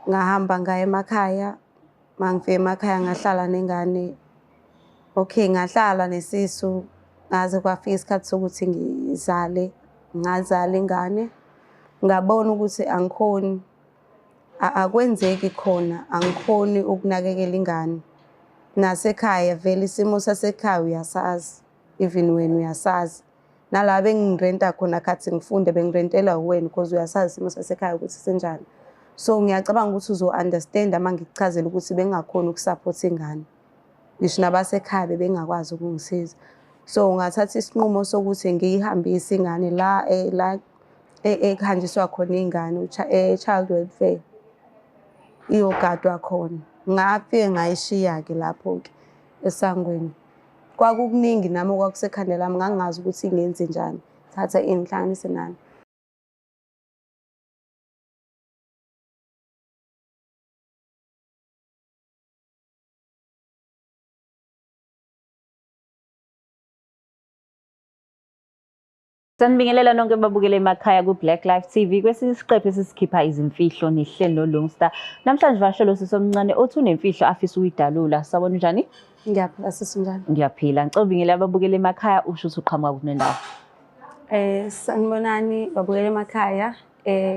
ngahamba ngaya emakhaya. Mangifika emakhaya ngahlala nengane. Okay, ngahlala nesisu ngaze kwafika isikhathi sokuthi ngizale. Ngazala ingane. Ngabona ukuthi angikhoni. Akwenzeki khona, angikhoni ukunakekela ingane. Nasekhaya vele isimo sasekhaya uyasazi, even wena uyasazi. Nala bengirenta khona khathi ngifunde bengirentela uwena because uyasazi isimo sasekhaya ukuthi senjani. So ngiyacabanga ukuthi uzo-understand uma ngikuchazela ukuthi bengakhoni ukusupport ingane. Ngisho nabasekhaya bengakwazi ukungisiza. So ngathatha isinqumo sokuthi ngiyihambise ingane la ekuhanjiswa khona ingane child welfare. Iyogadwa khona. Ngafike ngayishiya-ke lapho-ke esangweni. Kwakukuningi nami okwakusekhanda lami ngangazi ukuthi ngenze njani. Thatha ngihlanganise nani. Sanibingelela nonke babukele emakhaya ku-Black Life TV. Kwesinye isiqephu esisikhipha izimfihlo nihleli noLungstar. Namhlanje vashelo sisomncane othi unemfihlo afisa ukuyidalula. Sabona njani? Ngiyaphila sisinjani? Ngiyaphila. Ngicela ubingelela ababukele emakhaya usho ukuthi uqhamuka kuphi nendawo. Sanibonani babukele emakhaya.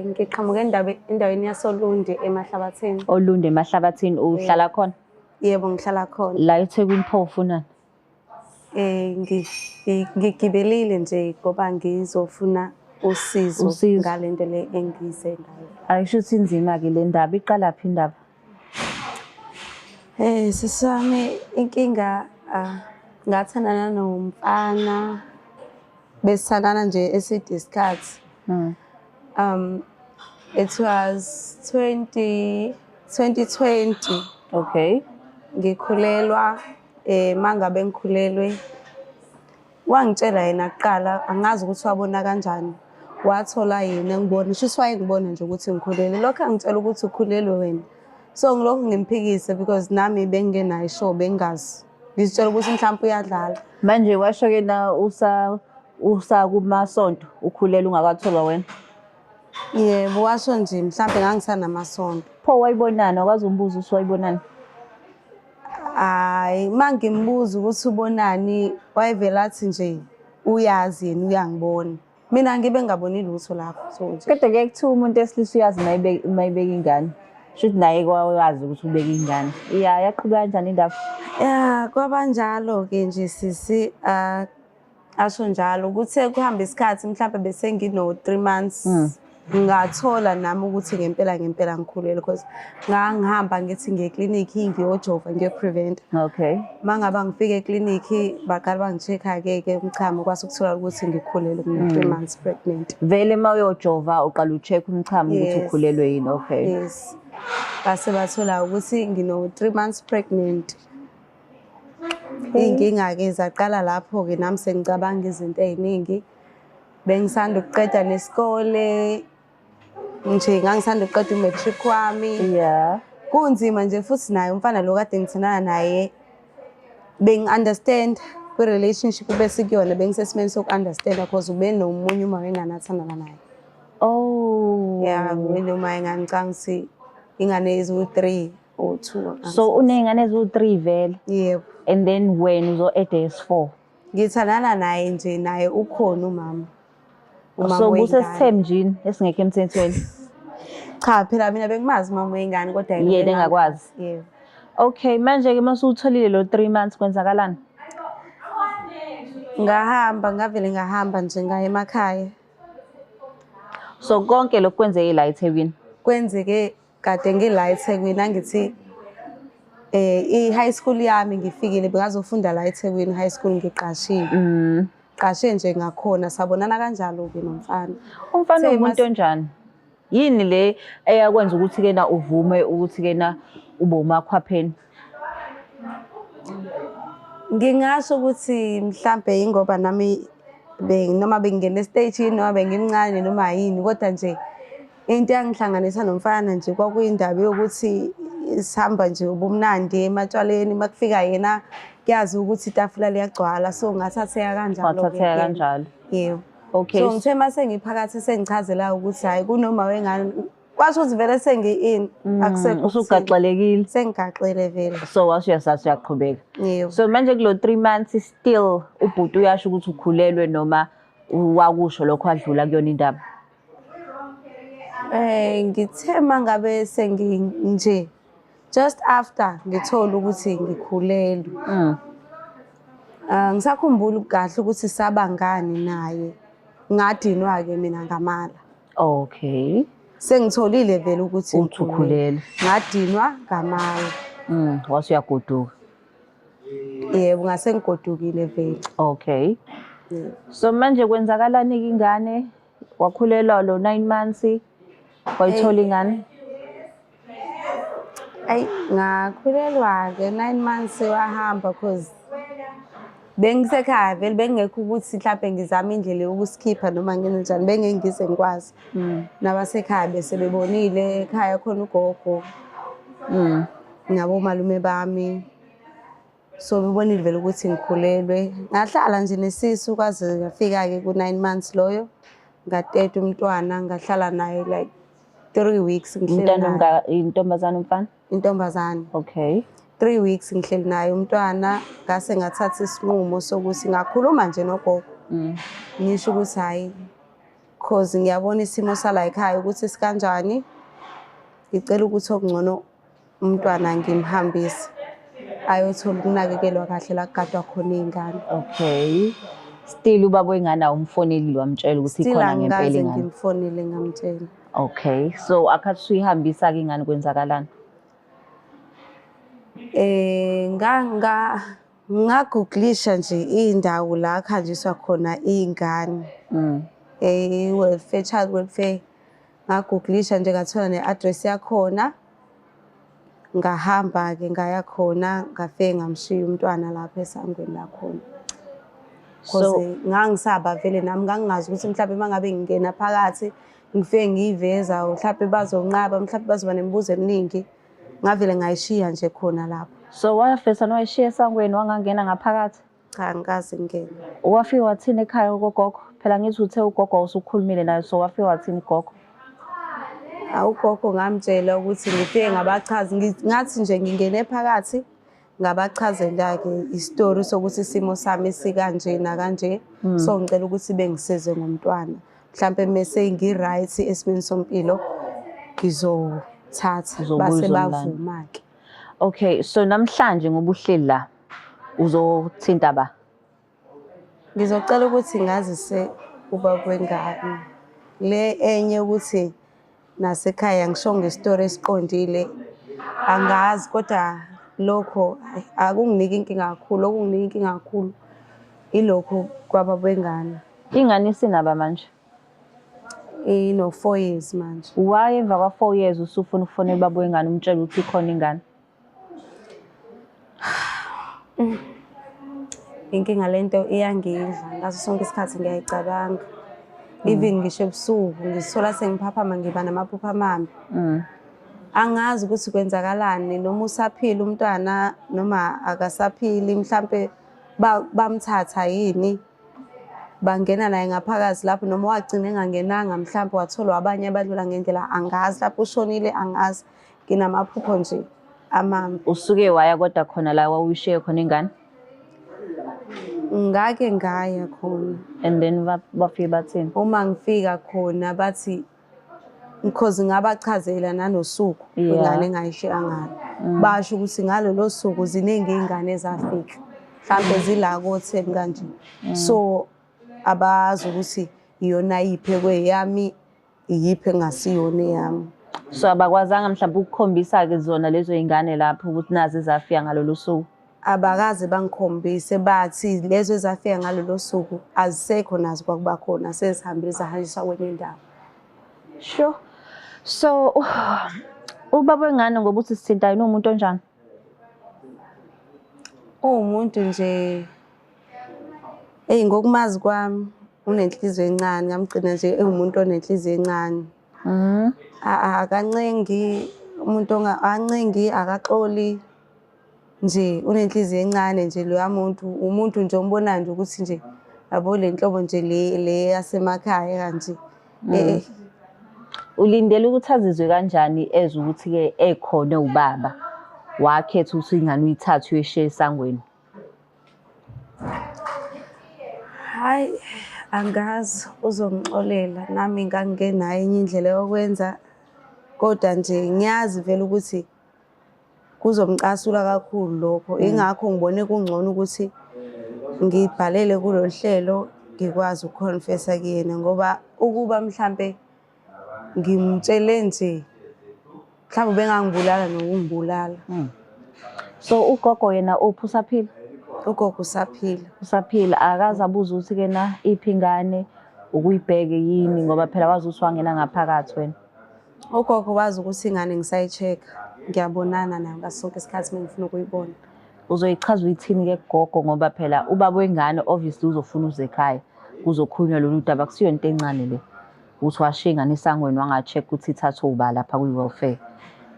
Ngiqhamuka endaweni yasoLunde eMahlabathini. Olunde eMahlabathini uhlala khona? Yebo ngihlala khona. La eThekwini phofu nani? Ngigibelile nje ngoba ngizofuna usizo ngale nto le engize ngayo. Ayisho ukuthi inzima-ke le ndaba iqala phi indaba? Sisami inkinga ngathandana nomfana besithandana nje eside isikhathi. It was 2020. Okay. Ngikhulelwa mangabe ngikhulelwe wangitshela yena kuqala angazi ukuthi wabona kanjani wathola yena ngibona sho wayengibona nje ukuthi ngikhulelwe lokho angitshela ukuthi ukhulelwe wena so ngilokho ngimphikise because nami bengenayo show bengazi ngizitshela ukuthi mhlawumbe uyadlala manje washo-ke na usa kumasonto ukhulelwe ungakatholwa wena? Yebo washo nje mhlawumbe ngangisanamasonto. Pho wayibonani akwazi umbuzo ukuthi wayibonani? Hayi mangimbuza ukuthi ubonani wayevela athi nje uyazi yena uyangibona mina ngibe ngaboni lutho lapho so nje kodwa ke kuthiwa umuntu esilisa uyazi mayibeka ingane shuthi naye kwayazi ukuthi ubeka ingane yaqhubeka kanjani indaba? Kwabanjalo ke nje sisi asho njalo ukuthi kuhamba isikhathi mhlawumbe bese ngino 3 months ngathola nami ukuthi ngempela ngikhulelwe because ngihamba ngithi ngeclinic ngiyojova ngiyoprevent. Okay. Mangaba ngifike eclinic baqala bangicheck-ke umchamo kwase kuthola ukuthi ngikhulelwe ngine 3 months pregnant. Vele mawuyojova uqala ucheck umchamo ukuthi ukhulelwe yini? Okay. Yes. Base bathola ukuthi ngino 3 months pregnant. Inkinga-ke zaqala lapho-ke nami sengicabanga izinto ey'ningi. Bengisanda ukuqeda nesikole nje ngangisanda ukuqeda umatric wami. Yeah. Kunzima nje futhi naye umfana lo kade ngithandana naye bengi-understand kwi-relationship bese kuyona bengisesimeni soku-understand because ube nomunye uma wengane athandana naye. Oh. Yeah, noma ingane ngicanga ukuthi ingane eziwu-3 or 2. So uney'ngane eziwu-3 vele? Yebo. And then wena uzo-add esi-4? Ngithandana naye nje naye ukhona umama. So busesithemjini esingekho emthethweni? Cha phela mina bengimazi umama wengane kodwa yena engakwazi. Yebo. Okay, manje-ke masutholile lo 3 months kwenzakalani? Ngavele ngahamba nje ngaya emakhaya. So konke lokhu kwenzeke la eThekwini? Kwenzeke kade ngila eThekwini angithi i-high school yami ngifikile bengazofunda la eThekwini high school ngiqashiwe. Qashe nje ngakhona sabonana kanjalo-ke nomfana. Umfana umuntu onjani? Yini le eyakwenza ukuthi-ke na uvume ukuthi-ke na ube umakhwapheni? Ngingasho ukuthi mhlambe ingoba nami noma bengingena estage noma bengimncane noma yini kodwa nje into yangihlanganisa nomfana nje kwakuyindaba yokuthi sihamba nje ubumnandi ematshwaleni makufika yena kuyazi ukuthi itafula liyagcwala so ngathatheka kanjalo. Wathatheka kanjalo? Yebo. Okay. So ngithe mase ngiphakathi sengichazela ukuthi hayi kunoma wengane Kwasho ukuthi vele sengi-in akusekho Usugaxelekile. sengigaxele vele. So wasuyasathi uyaqhubeka. Yebo. So manje kulo 3 months still ubhuti uyasho ukuthi ukhulelwe noma wakusho lokho adlula kuyona indaba. Ngithe mangabe senginje just after ngithola ukuthi ngikhulelwe. Ngisakhumbula kahle ukuthi sabangani naye. Ngadinwa-ke mina ngamala. Okay. Sengitholile vele ukuthi ukhulelwe. Ngadinwa ngamala. Wasuyagoduka. Yebo, ngase ngigodukile vele. Okay. So manje kwenzakalani ingane? Wakhulelwa lo 9 months. Wayithola ingane? Ngakhulelwa-ke 9 months wahamba cause bengisekhaya vele bengekho ukuthi mhlawumbe ngizama indlela yokusikhipha noma ngene njani bengengize ngikwazi. Nabasekhaya bese bebonile ekhaya khona ugogo. Nabo malume bami. So bebonile vele ukuthi ngikhulelwe. Ngahlala nje nesisu kwaze ngafika-ke ku9 months loyo. Ngateta umntwana ngahlala naye like 3 weeks ngihleli naye. Intombazana umfana? Intombazane. Okay. 3 weeks ngihleli naye umntwana ngase ngathatha isinqumo sokuthi ngakhuluma nje nogogo. Ngisho ukuthi hayi cause ngiyabona isimo sala ekhaya ukuthi sikanjani. Ngicela ukuthi okungcono umntwana ngimhambise ayothola ukunakekelwa kahle la kugadwa khona izingane. Okay. Still ubaba wengane awumfonelile wamtshela ukuthi ikhona ngempela ingane. Ngimfonile ngamtshela. Okay. So akhathi uyihambisa ke ingane kwenzakalani? Ngagooglisha nje indawo la khanjiswa khona izingane. Welfare, child welfare. Ngagooglisha nje ngathola ne-address yakhona. Ngahamba-ke ngaya khona ngafike ngamshiya umntwana lapha esangweni lakhona. Cause ngangisaba vele nami ngangingazi ukuthi mhlawumbe mangabe ngingena phakathi ngifike ngiyiveza mhlawumbe bazonqaba mhlawumbe bazoba nemibuzo eminingi. Ngavele ngayishiya nje khona lapho. So wafesa noyishiya esangweni wangangena ngaphakathi? Cha ngikaze ngene. Wafika wathini ekhaya ugogo? Phela ngithi uthe ugogo usukhulumile naye so wafika wathini ugogo? Ugogo ngamtshela ukuthi ngifike ngabachazi ngathi nje ngingene phakathi ngabachazela-ke isitori sokuthi isimo sami sikanje nakanje. So ngicela ukuthi bengisize ngomntwana. Mhlawumbe mase ngi-right esimeni sompilo ngizothatha base bavuma-ke. Okay, so namhlanje ngoba uhleli la uzothinta ba? Ngizocela ukuthi ngazise ubaba wengane. Le enye ukuthi nasekhaya ngisho ngesitori esiqondile angazi kodwa lokho akunginiki inkinga kakhulu. Okunginika inkinga kakhulu ilokho kwababa wengane. Ingane isinaba manje? Ino 4 years manje. Why emva kwa 4 years usufuna ukufonela ubaba wengane umtshela ukuthi ikhona ingane? Inkinga lento iyangidla ngaso sonke isikhathi ngiyayicabanga. Even ngisho ebusuku ngizithola sengiphaphama ngiba namaphupho amambi. Angazi ukuthi kwenzakalani noma usaphila umntwana noma akasaphili mhlambe bamthatha yini bangena naye ngaphakathi lapho noma wagcina engangenanga mhlambe watholwa abanye abadlula ngendlela angazi lapho ushonile angazi. Nginamaphupho nje amambi. Usuke waya kodwa khona la wawushiye khona ingane? Ngake ngaya khona. And then bafike bathini? Uma ngifika khona bathi because ngabachazela nanosuku ingane engayishiya ngalo. Basho ukuthi ngalolo suku ziningi izingane ezafika. Mhlambe zila ko10 kanje. So abazi ukuthi iyona yiphi kweyami iyiphi engasiyona eyami. So abakwazanga mhlawumbe ukukhombisa ke zona lezo izingane lapho ukuthi nazi zafika ngalolu suku? Abakaze bangikhombise bathi lezo ezafika ngalolu suku azisekho nazo kwakuba khona sezihambile zahanjiswa kwenye indawo. Sure. So ubaba wengane ngoba uthi sithinta umuntu onjani? Umuntu nje ngokumazi kwami unenhliziyo encane ngamgcina nje umuntu onenhliziyo encane. Akancengi umuntu ancengi akaxoli nje unenhliziyo encane nje loya muntu umuntu nje ombona nje ukuthi nje yabo le nhlobo nje le yasemakhaya kanje Ulindele ukuthi azizwe kanjani ezwe ukuthi-ke ekhona ubaba wakhetha ukuthi ingane uyithathe uyishiye esangweni? Hayi, angazi uzongixolela, nami ngangingenayo enye indlela yokwenza, kodwa nje ngiyazi vele ukuthi kuzomcasula kakhulu lokho. Ingakho ngibone kungcono ukuthi ngibhalele kulolu hlelo ngikwazi ukukhonfesa kuyena, ngoba ukuba mhlampe ngimtshele nje mhlawumbe bengangibulala nokungibulala. So ugogo yena uphi, usaphila? Ugogo usaphila. Usaphila, akaze abuze ukuthi-ke na iphi ingane, ukuyibheke yini, ngoba phela wazi ukuthi wangena ngaphakathi wena? Ugogo wazi ukuthi ingane ngisayi-check-a, ngiyabonana nayo ngaso sonke isikhathi uma ngifuna ukuyibona. Uzoyichaza uyithini-ke kugogo, ngoba phela ubaba wengane obviously uzofuna uze ekhaya kuzokhulunywa lolu daba, akusiyo into encane le ukuthi washiya ingane esangweni wanga-check ukuthi ithathwe uba lapha kwi-welfare.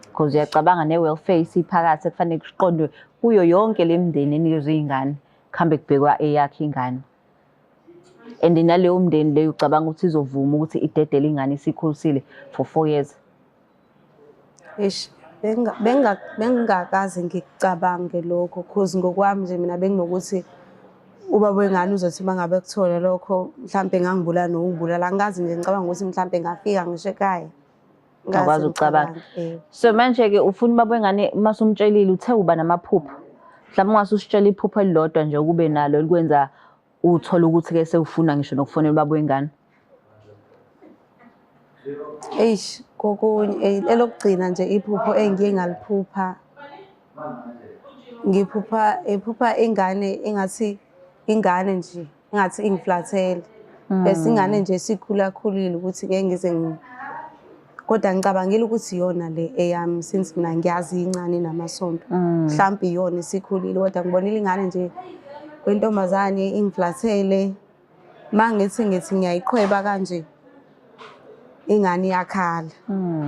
Because uyacabanga ne-welfare isiphakathi kufanele kuqondwe kuyo yonke le mindeni enikezwe iy'ngane, kuhambe kubhekwa eyakhe ingane. And naleyo mndeni leyo ucabanga ukuthi izovuma ukuthi idedele ingane isikhulisile for 4 years? Eish, bengingakaze ngikucabange lokho, cause ngokwami nje mina benginokuthi ubaba wengane uzothi uma ngabe kuthola lokho mhlampe ngangibulala nokungibulala. Angikaze nje ngicabanga ukuthi mhlampe ngafika ngisho ekhaya. Ngakwazi ukucabanga. So manje-ke ufuna ubaba wengane mase umtshelile uthe uba namaphupho. Mhlawumbe ungase usitshele iphupho elilodwa nje ukube nalo likwenza uthola ukuthi-ke sewufuna ngisho nokufonela ubaba wengane. Eish, kokunye elokugcina nje iphupho engiye ngaliphupha. Ngiphupha ingane engathi ingane nje engathi ingiflathele. Bese ingane nje sikhulakhulile ukuthi ngeke ngize kodwa ngicabangile ukuthi iyona le eyami since mina ngiyazi incane namasonto. Mhlawumbe iyona isikhulile kodwa ngibonile ingane nje kwentombazane ingiflathele. Mangithi ngiyayiqhweba kanje ingane iyakhala.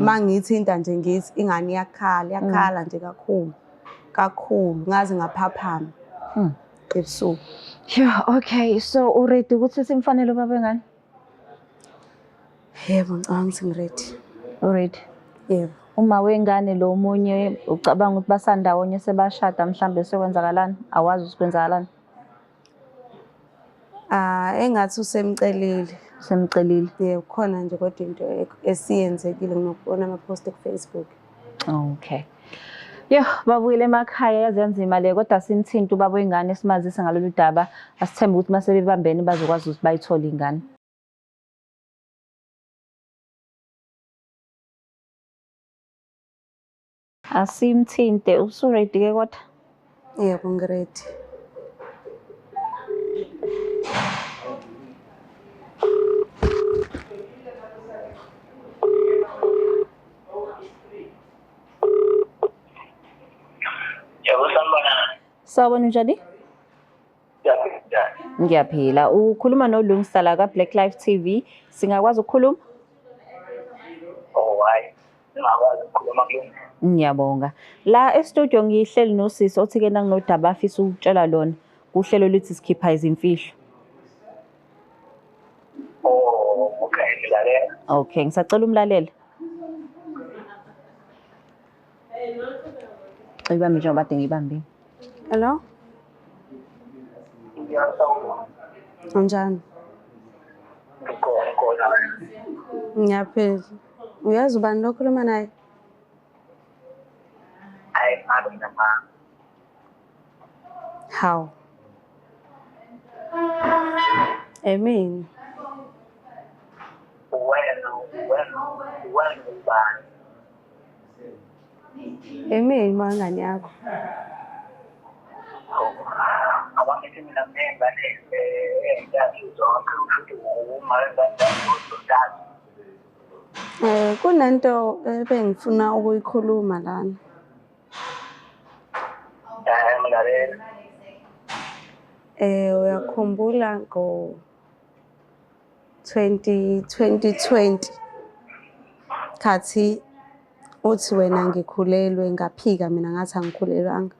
Mangithinta nje ngithi ingane iyakhala nje kakhulu ngaze ngaphaphama ebusuku. Yeah, okay. So uready ukuthi simfanele ubaba wengane? Yebo, ngicabanga ukuthi ngiready. Already. Yebo. Uma wengane lo munye ucabanga ukuthi basandawonye sebashada mhlambe sekwenzakalani? Awazi ukuthi kwenzakalani? Engathi usemcelile. Semcelile. Yebo, khona nje kodwa into esiyenzekile ngokubona ama-post ku-Facebook. Okay. Yeah, babuyele emakhaya yazi yanzima le, kodwa sinithinta ubaba wengane simazise ngalolu daba. Asithembe ukuthi mase bebambene bazokwazi ukuthi bayithole ingane. Asimthinte, usuready-ke kodwa? Yebo, ngiready. Yebo, sanibona. Sawubona, njani? Ngiyaphila. Ukhuluma noLungisa la ka-Black Life TV. Singakwazi ukukhuluma? Oh, hayi. Singakwazi ukukhuluma kulungisa. Ngiyabonga. La e-studio ngihleli nosisi othi-ke nanginodaba afisa ukutshela lona. Kuhlelo lithi sikhipha izimfihlo. Oh, okay, ngilalela. Okay, ngisacela umlaleli. Ibambe njengoba kade ngibambile. Hello? Ngiyasawubona. Unjani? Ngikhona. Ngiyaphila. Uyazi ubani lo okhuluma naye? Hayi, ngabe nginamanga. How? Emini. Wena ubani? Emini mangani yakho. Awamithi mina ngengane engiyazi zonke futhi uma ngingazange Kunento ebengifuna ukuyikhuluma lana. ngilalela. Uyakhumbula 2020 khathi uthi wena ngikhulelwe ngaphika mina ngathi angikhulelwanga.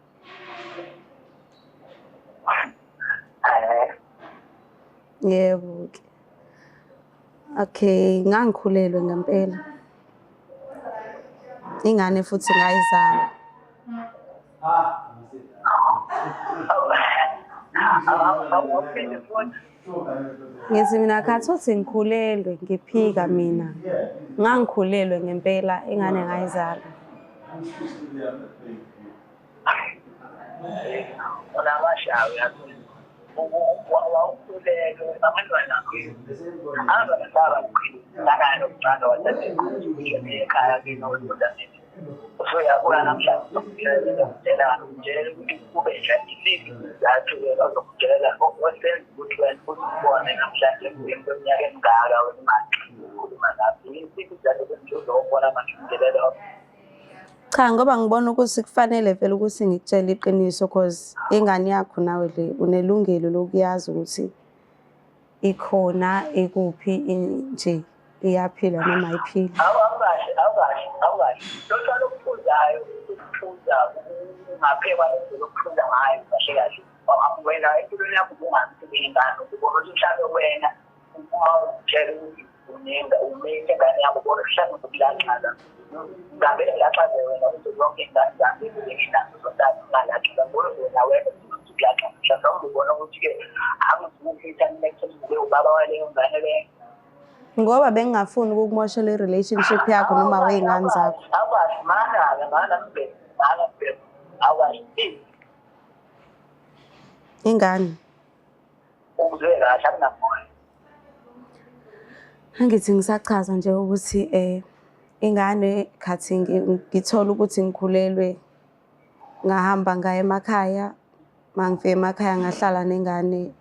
Yebo. Okay, ngangikhulelwe ngempela. ingane futhi ngayizala. Awuphinde futhi. Ngithi mina khathothi ngikhulelwe ngiphika mina. Ngangikhulelwe ngempela ingane ngayizala. Unabashawe yazi. Wawukhulelwe abantwana abazalwa ngakano umntwana wathathe ekhaya kinododa usoyabuya namhlanje sokutshela ukuthi kube njani izathu bazokutshela osenza ukuthi wena uzibone namhlanje kweminyaka emingaka wemali ukhuluma lapho izathu ezizobona amajubelelo. Cha ngoba ngibona ukuthi kufanele vele ukuthi ngikutshele iqiniso because ingane yakho nawe le unelungelo lokuyazi ukuthi ikhona ekuphi nje iyaphila noma ayiphili. Awukahle. Lokho lokuphuzayo ukuphuza ungaphekwa lokuphuza ngayo kahle kahle. Wena empilweni yakho ungazibi ingane ubona ukuthi mhlawumbe wena uma utshela ukuthi unenga umeke ingane yakho ubona mhlawumbe ukulancaza. Ngabe laxaze wena ukuthi zonke ingane zakho ezinginazo zonke ngalaxaza ngoba wena wena uyaxaza mhlawumbe ubona ukuthi-ke angizukufitha next time ubaba waleyo ngane leyo. Ngoba bengingafuni ukukumoshela i-relationship yakho noma wey'ngane zakho. Awukwazi mana mbheki awukwazi Ingane. uzwe kahle akunamoya. Angithi ngisachaza nje ukuthi ingane khathi ngithola ukuthi ngikhulelwe ngahamba ngaya emakhaya. Mangifika emakhaya ngahlala nengane.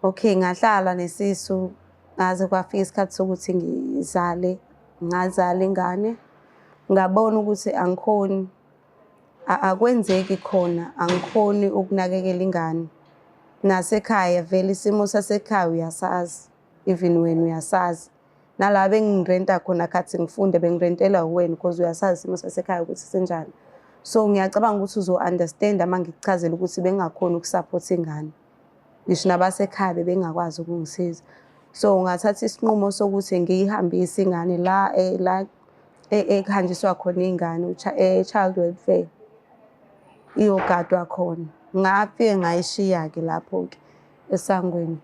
Okay, ngahlala nesisu ngaze kwafika isikhathi sokuthi ngizale. Ngazala ingane. Ngabona ukuthi angikhoni akwenzeki khona angikhoni ukunakekela ingane. Nasekhaya vele isimo sasekhaya uyasazi even wena uyasazi. Nala bengirenta khona khathi ngifunde bengirentela uwena because uyasazi isimo sasekhaya ukuthi senjani. So ngiyacabanga ukuthi uzo-understand uma ngikuchazela ukuthi bengakhoni ukusupport ingane. Ngisho nabasekhaya bengakwazi ukungisiza. So ngathatha isinqumo sokuthi ngiyihambise ingane la ekuhanjiswa khona ingane child welfare iyogadwa khona. Ngafike ngayishiya-ke lapho-ke esangweni.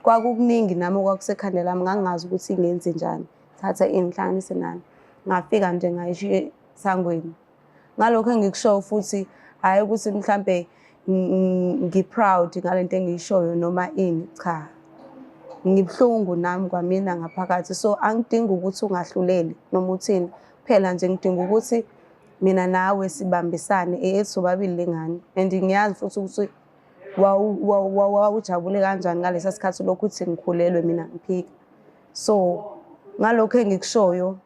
Kwakukuningi nami okwakusekhanda lami ngangazi ukuthi ngenze njani. Thatha ngihlanganise nani. Ngafika nje ngayishiya esangweni. Ngalokho engikushoyo futhi hayi ukuthi mhlambe ngi-proud ngalento engiyishoyo noma ini cha. Ngibhlungu nami kwamina ngaphakathi so angidingi ukuthi ungahluleli noma uthini. Phela nje ngidinga ukuthi mina nawe sibambisane sobabili lengane and ngiyazi futhi ukuthi wawujabule kanjani ngalesa sikhathi lokuthi ngikhulelwe mina ngiphika. So ngalokho engikushoyo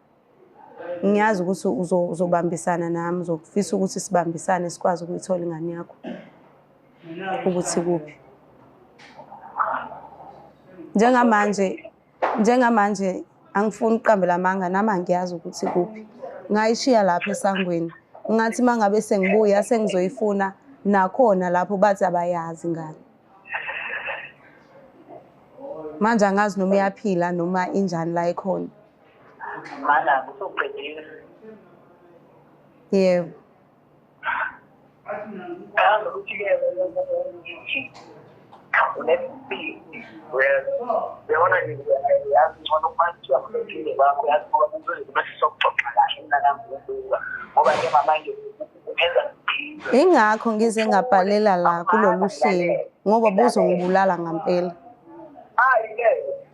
ngiyazi ukuthi uzobambisana nami uzokufisa ukuthi sibambisane sikwazi ukuyithola ingane yakho ukuthi kuphi. Njengamanje angifuni uqambela amanga nami angiyazi ukuthi kuphi. Ngayishiya lapha esangweni. Ngathi mangabe sengibuya sengizoyifuna nakhona lapho bathi abayazi ingane. Manje angazi noma iyaphila noma injani la ikhona. Mana usuqedile. Yebo. Ukuthi-ke unesipili uyabona yazi ngcono uma kuthiwa kuphile bakho yazi ngoba bese sokuxoxa kahle nanambuka ngoba-ke manje ungenza iphile. Ingakho ngize ngabhalela la kulolu hlelo ngoba buzongibulala ngampela. Hayi-ke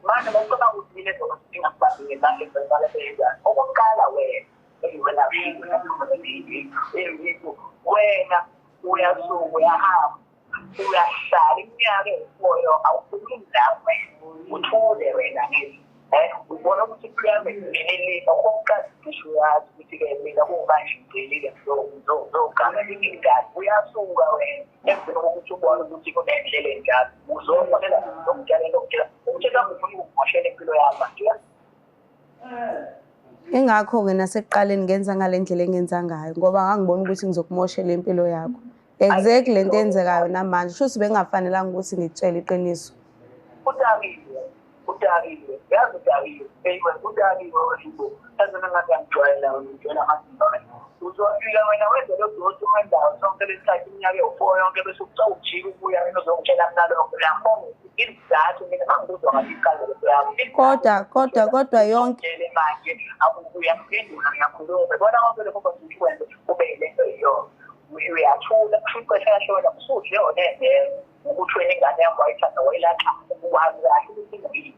manje bacabanga ukuthi mina ezokudinga kubambile ngale ngale beyenzani. Okokuqala wena uyasuka uyahamba uyahlala iminyaka ey'foyo awufuni nawe uthule wena ngithi ubona ukuthi kuyame nilile okokuqala ngisho uyazi ukuthi-ke mina kumanje ngigcinile ngizogama ingane uyasuka wena emveni kokuthi ubone ukuthi kunendlela enjalo uzofonela zokutshela ukutshela ufuna ukumoshela impilo yami nje. Ingakho-ke nasekuqaleni ngenza ngale ndlela engenza ngayo ngoba ngangibona ukuthi ngizokumoshela impilo yakho. Exactly lento eyenzekayo namanje. Kusho ukuthi bengafanelanga ukuthi ngikutshele iqiniso. Utamile Udakile, yazi udakile, eyiwe udakile wesiko, sazona ngathi angijwayela ngijwayela amazinto. Uzofika wena wenze lokho owenzayo sonke lesikhathi iminyaka ewu-4 yonke bese ujika ubuya mina uzongitshela mina lokho uyabona isizathu mina angibuzwa ngathi iqala yami. Kodwa yonke Tshele manje uyaphendula ngiyakhuluma bona konke lokho konke ube yilento yiyo. Uyathula kusho ixesha yashona usuhle yona ukuthi wena ingane yakho wayithanda wayilapha ukwazi kahle ukuthi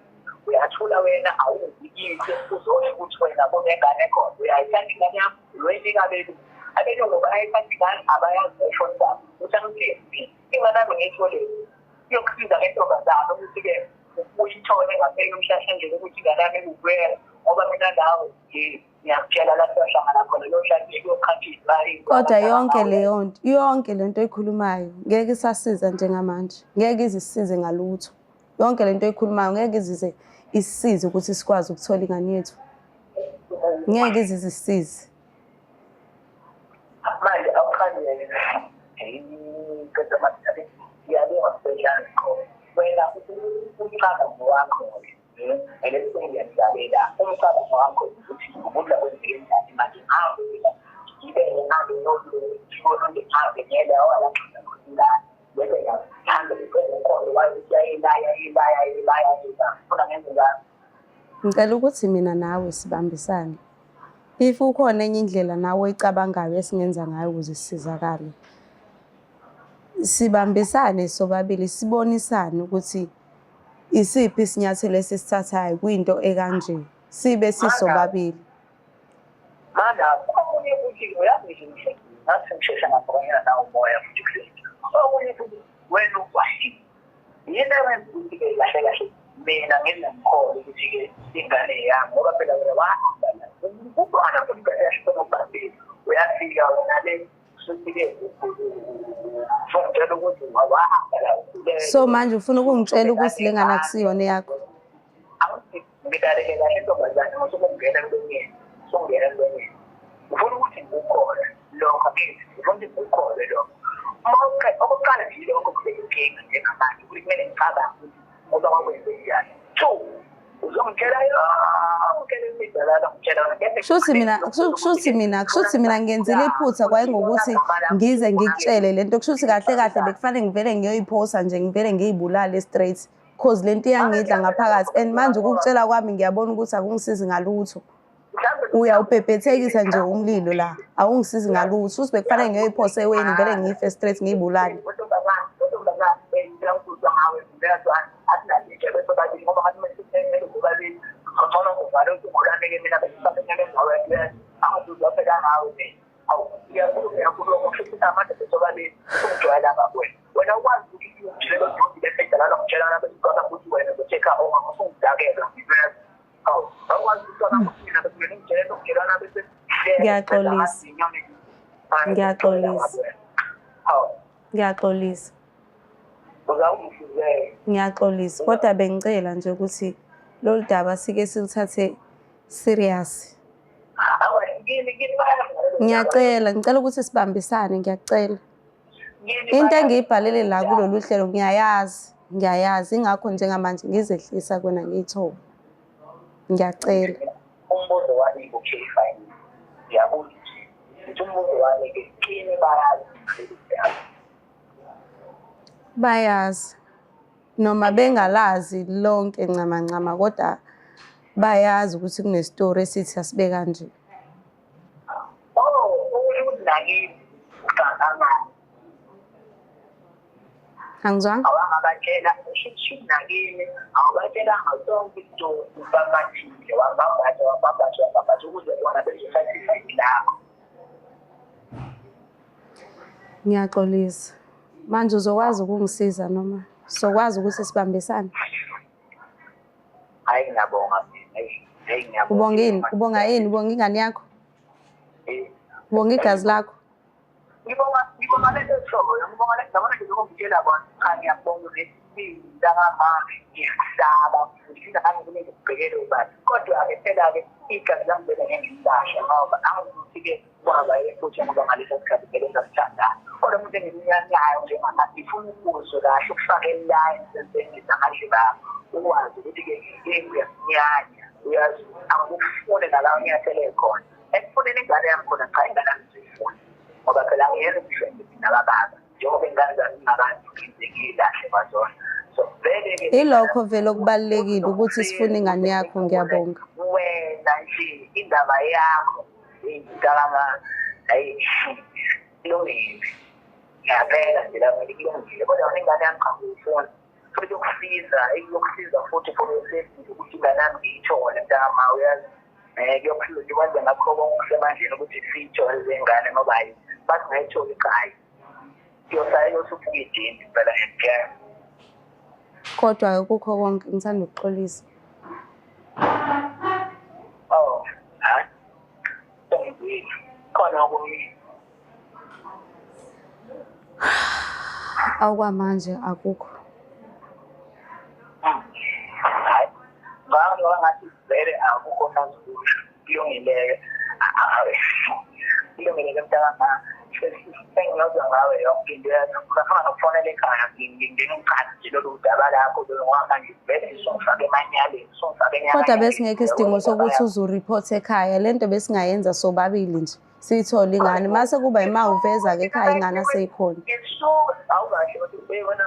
uyathula wena awuzikile uzosho ukuthi wena kunengane khona uyayithanda ingane yakho lweni kabeli abelungu ngoba ayithanda ingane abayazi eshona zabo ukuthi angithini ingane yami ngiyithole iyokusiza ngentombazana ukuthi-ke uyithole ngaphela umhlahla nje ukuthi ingane yami ikukwela ngoba mina nawe ngiyakutshela lapho siyahlangana khona lohlakile kuyokhathisa imali. kodwa yonke lento oyikhulumayo ngeke isasiza njengamanje, ngeke izisize ngalutho. Yonke lento oyikhulumayo ngeke izize isisize ukuthi sikwazi ukuthola ingane yethu, ngeke izisize. Manje awukhanele kodwa manje ngiyabona special wena umcabango wakho elesengiyadlalela umcabango wakho ukuthi ukudla kwenziwe njani manje ibe nami nokuthi ngihambe ngiyele awalaqhaza khona bese ngihamba ngikwenkondo wathi ayilaya funa ngenze njani. Ngicela ukuthi mina nawe sibambisane. If ukhona enye indlela nawe oyicabangayo esingenza ngayo ukuze sisizakale, sibambisane sobabili sibonisane ukuthi isiphi isinyathelo esisithathayo kwinto ekanje, sibe sisobabili. Manje okunye futhi uyazi nje ngathi ngishesha ngabona nawo umoya futhi kusethi okunye futhi wena ukwashi yini ewenza ukuthi-ke kahle kahle mina nginamkholo ukuthi-ke ingane yami ngoba phela wena wahamba ubona futhi kahle kahle ubambile uyafika wena le futhi-ke ufuna ukuthi wahamba la. So manje ufuna ukungitshela ukuthi le ngane akusiyona yakho? Awuthi ngidaleke kahle intombazane usukungena kulonyeni songena kulonyeni ufuna ukuthi ngikukhole lokho akithi ufuna ukuthi ngikukhole lokho okokuqala nje lokho kubeyinkinga njengamanje ukuthi kumele ngicabange ukuthi ngoba kwakwenze njani. 2 uzongitshela yonke le midalana ngitshela kushuthi mina ngenzile iphutha kwayengokuthi ngize ngikutshele lento. Kushuthi kahle kahle bekufanele ngivele ngiyoyiphosa nje ngivele ngiyibulale straight because lento iyangidla ngaphakathi and manje ukukutshela kwami ngiyabona ukuthi akungisizi ngalutho. Uyawubhebhethekisa nje umlilo la, awungisizi ngalutho. Futhi bekufanele ngiyoyiphose eweni ngivele ngiyife straight ngiyibulale. wena ukwazi ukuthi ujele ukuthi befedala ngitshelana bese uqala ukuthi wena uzocheka ongakufundakela Ngiyaxolisa kodwa bengicela nje ukuthi lolu daba sike silithathe serious. Ngicela ukuthi sibambisane, ngiyacela. Into engiyibhalele la kulolu hlelo ngiyayazi ingakho njengamanje ngizehlisa kona ngiyithoba. Ngiyacela. Umbuzo wami okay fine. Ngiyabona ukuthi umbuzo wami ke kini bayazi noma bengalazi lonke ncama kodwa bayazi ukuthi kunestory esithi asibe kanje. Angizwanga? Awangabatshela ushishini nakini awubatshela ngasonke into ubambathile wabambatha ukuze bona bezosathisa ilakho. Ngiyaxolisa. Manje uzokwazi ukungisiza noma sokwazi ukuthi sibambisane? Hayi ngiyabonga ngiyabonga. Ubonga yini? Ubonga ingane yakho? Ubonga igazi lakho? Ngibonga lento eshoyo, ngibonga lento ngabona nje ngokungitshela bona cha ngiyabonga ukuthi ngamanje ngiyahlaba ngifisa ngangibonile ukubhekela ubani kodwa-ke phela-ke igazi lami vele ngengilahla ngoba angizuthi-ke kwaba futhi ngoba ngaleso sikhathi vele ngasithandana kodwa umuntu engiminyanyayo njengamanje ngifuna ukuzwe kahle ukufaka eline senzengisa ngadle bami ukwazi ukuthi-ke uyasinyanya uyazi angikufune nala ngiyathele khona ekufuneni ingane yami khona cha ingane yami siyifuna ngoba phela angiyena umshende mina bababa njengoba ingane zami zingakazi bazona so vele Ilokho vele okubalulekile ukuthi sifune ingane yakho, ngiyabonga. wena nje indaba yakho ingicabanga ilungile ngiyapela nje lapha ilungile kodwa ingane yami cha ngiyifuna futhi yokusiza futhi for safety ukuthi ingane yami ngiyithole mntama uyazi kuyokusiza nje kwenze ngakho konke kusemandleni ukuthi siyithole zengane ngoba bathi ngayitholi ekhaya yosufuka idini phela ngiyakela Kodwa kukho konke ngithanda ukuxolisa. oh ha khona okunye Awukwamanje akukho. hayi ngoba ngathi vele akukho nazokusho kulungile kulungile mntana senginoza ngawe yonke into ungafuna nokufonela ekhaya ngingengikhathi nje lolu daba lakho manje vele songifake emanyaleni Kodwa besingekho isidingo sokuthi uzuripothe ekhaya. Lento besingayenza sobabili nje. Siyithole ingane mase kuba ima uveza ke ekhaya ingane aseyikhona. awukahle ukuthi wena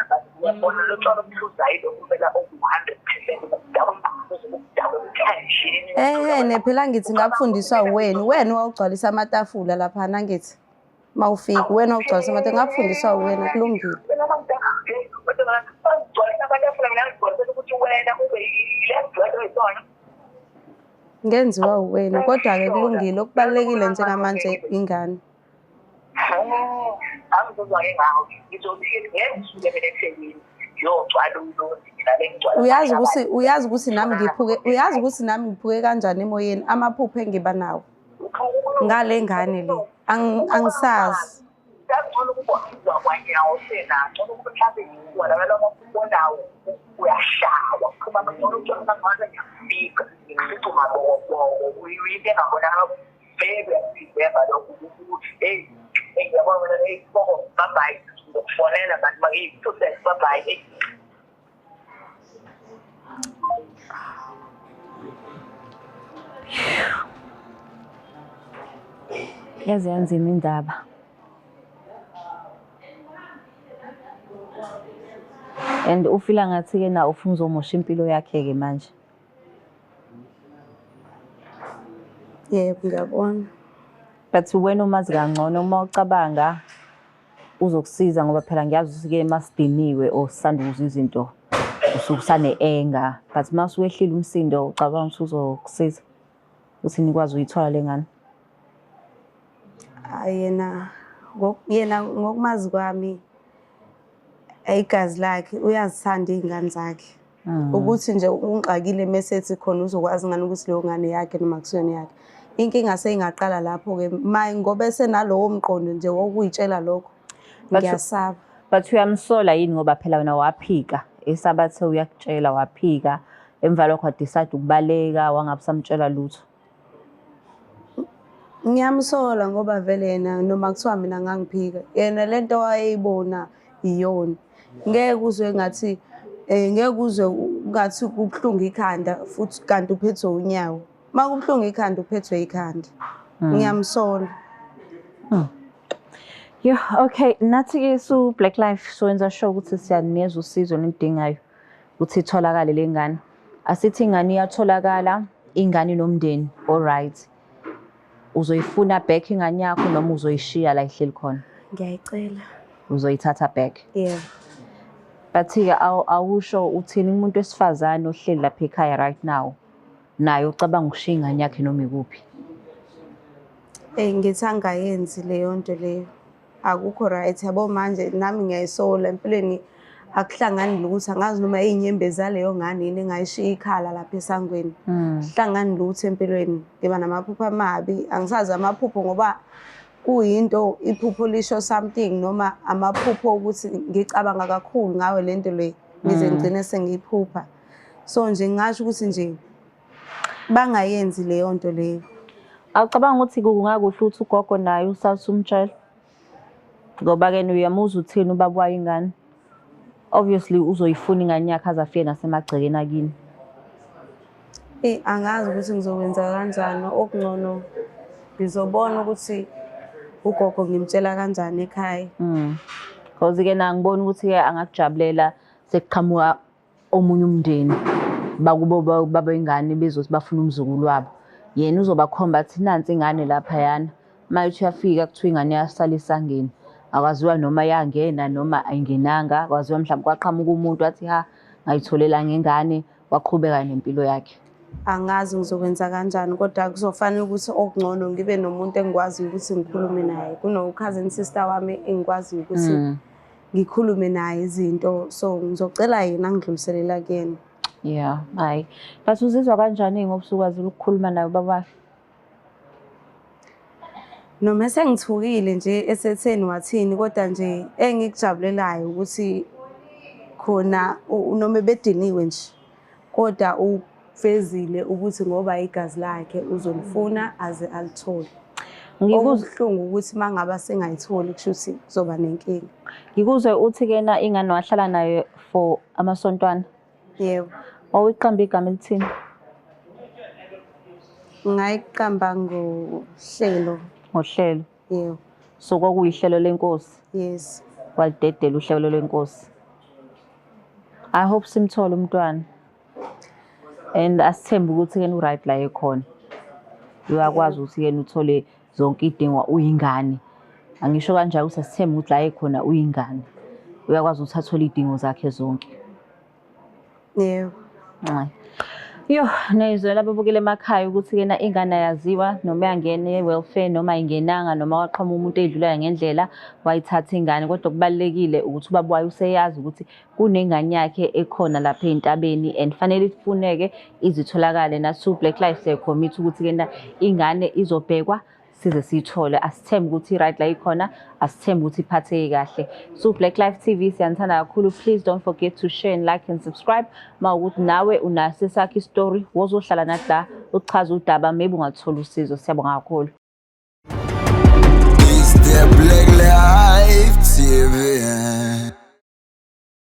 bathi uyabona lo tsholo umhluzayo lokumela oku-100% Nephela ngithi ngakufundiswa wena wawugcwalisa amatafula lapha nangithi mawufika wena wawugcwalisa amatafula ngakufundiswa wena kulungile. Ngenziwa wena kodwa ke kulungile okubalekile njengamanje ingane. Angizozwa-ke ngawo ngizothi ngisuke mina eThekwini ngiyogcwala ulondi mina lengigcwala Uyazi ukuthi nami ngiphuke kanjani emoyeni amaphupho engiba nawo ngale ngane le angisazi. ngiyangcono ukuba uzwa kwanyawo senangcono ukuthi mhlawumbe ngikuwa labala amaphupho nawo uyashawa kuphuma ngcono ukuthola ngangane ngiyafika ngisithi ungaboko uyinte engabonakala vele uyasivemba lokho ukuthi ngiyabona mina boko bye ngokufonela kanti makiyi-2 bye. Yaze yanzima indaba. And ufila ngathi-ke na ufuna uzomosha impilo yakhe-ke manje. Yebo ngiyabona. But wena umazi kangcono uma ucabanga uzokusiza ngoba phela ngiyazi ukuthi-ke masidiniwe or sisanda ukuzwa izinto usuke usane-enga. But uma usuwehlile umsindo ucabanga ukuthi uzokusiza ukuthi nikwazi uyithola le ngane. Yena ngokumazi kwami igazi lakhe uyazithanda iy'ngane zakhe. Ukuthi nje ungixakile mesethi khona uzokwazi ngani ukuthi leyo ngane yakhe noma kusiyona yakhe. Inkinga seyingaqala lapho-ke ngoba esenalowo mqondo nje wokuyitshela lokho ngiyasaba. But uyamsola yini ngoba phela wena waphika esabathe uyakutshela waphika emva lokho wadecide ukubaleka wangabe samtshela lutho. Ngiyamsola ngoba vele yena noma kuthiwa mina ngangiphika yena lento wayeyibona iyona. Ngeke uzwe ngathi kubuhlungu ikhanda futhi kanti uphethwe unyawo. Uma kubuhlungu ikhanda uphethwe ikhanda. Ngiyamsola. Yeah, okay. Nathi-ke Black Life sowenza sure ukuthi siyanikeza usizo nilidingayo ukuthi itholakale le ngane. Asithi ingane iyatholakala, ingane nomndeni, alright. Uzoyifuna back ingane yakho noma uzoyishiya la ihleli khona? Ngiyayicela. Uzoyithatha back? Yeah. But-ke awusho uthini umuntu wesifazane ohleli lapha ekhaya right now naye ucabanga ukushiya ingane yakhe noma ikuphi? Ngithi angayenzi leyo nto leyo. Akukho right yabo manje nami ngiyayisola empilweni akuhlangani lutho angazi noma inyembezi zaleyo ngane yini engayishiya ikhala lapha esangweni. Hlangani lutho empilweni ngiba namaphupho amabi angisazi amaphupho ngoba kuyinto iphupho lisho something noma amaphupho ukuthi ngicabanga kakhulu ngawe lento le ngize ngigcine sengiyiphupha. So nje ngingasho ukuthi nje bangayenzi leyo nto leyo. Awucabanga ukuthi kungakuhle ukuthi ugogo naye usase umtshela? Ngoba-ke uyamuzwa uthini ubaba wayo ingane? obviously uzoyifuna ingane yakhe aze afike nasemagcekeni akini. Angazi ukuthi ngizokwenza kanjani. Okungcono ngizobona ukuthi ugogo ngimtshela kanjani ekhaya. Because-ke ngibona ukuthi-ke angakujabulela sekuqhamuka omunye umndeni bakubo baba ingane bezothi bafuna umzukulu wabo. Yena uzobakhomba athi nansi ingane laphayana. Mayithi uyafika kuthiwa ingane yasala esangeni. Akwaziwa noma yangena noma ayingenanga. Kwaziwa mhlawumbe kwaqhamuka umuntu wathi ha ngayitholela ngengane waqhubeka nempilo yakhe. Angazi ngizokwenza kanjani kodwa kuzofanele ukuthi okungcono ngibe nomuntu engikwaziyo ukuthi ngikhulume naye. Kuno-cousin sister wami engikwaziyo ukuthi ngikhulume naye izinto. So ngizocela yena angidluliselela kuyena. Yeah, hayi. But uzizwa kanjani ngoba usukwazile ukukhuluma naye ubaba wakhe? Noma esengithukile nje esetheni wathini kodwa nje engikujabulelayo ukuthi khona noma bediniwe nje kodwa ufezile ukuthi ngoba igazi lakhe uzolifuna aze alithole. Okubuhlungu ukuthi mangaba sengayitholi kusho ukuthi kuzoba nenkinga. Ngikuzwe uthi-ke na ingane wahlala nayo for amasontwana? Yebo. Wawiqamba igama elithini? Ngayiqamba ngohlelo. Ngohlelo? Yebo. So kwakuyihlelo lenkosi? Yes. Walidedela uhlelo lwenkosi. I hope simthole umntwana. And asithembe ukuthi-ke u-right la ekhona. Uyakwazi ukuthi-ke uthole zonke idingo uyingane. Angisho kanjalo ukuthi asithembe ukuthi la ekhona uyingane. Uyakwazi ukuthi athole idingo zakhe zonke. Yebo. Yo, nezwela ababukele emakhaya ukuthi-ke na ingane yaziwa noma yangena e-welfare noma ayingenanga noma waqhamuka umuntu edlulayo ngendlela wayithatha ingane. Kodwa kubalulekile ukuthi ubaba wayo useyazi ukuthi kunengane yakhe ekhona lapha ey'ntabeni and fanele ifuneke izitholakale nathi Black Lives siyayikhommitha ukuthi-ke na ingane izobhekwa size siyithole. Asithembe ukuthi i-right la ikhona, asithembe ukuthi iphatheke kahle. So Black Life TV siyanithanda kakhulu. Please don't forget to share and like and subscribe. Mawukuthi nawe unaso esakho story wozohlala nathi la uchaza udaba maybe ungathola usizo. Siyabonga kakhulu.